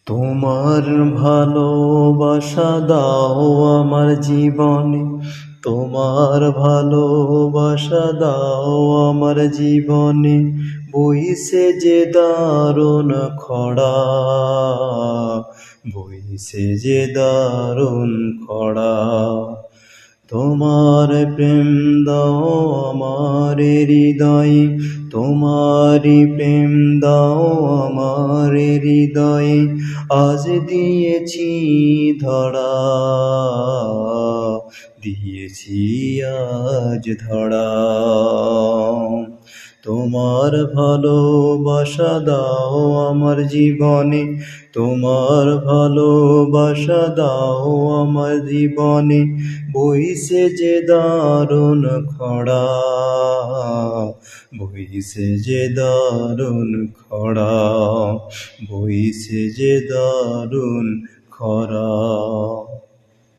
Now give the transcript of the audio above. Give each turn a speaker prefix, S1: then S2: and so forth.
S1: তোমার ভালোবাসা দাও আমার জীবনে, তোমার ভালোবাসা দাও আমার জীবনে। বইছে যে দারুণ খরা, বইছে যে দারুণ খরা। তোমার প্রেম দাও আমার হৃদয়ে, তোমারি প্রেম দাও আমার হৃদয়ে। আজ দিয়েছি ধরা, দিয়েছি আজ ধরা। তোমার ভালোবাসা দাও আমার জীবনে, তোমার ভালোবাসা দাও আমার জীবনে। বইছে যে দারুণ খরা, বইছে যে দারুণ খরা, বইছে যে দারুণ খরা।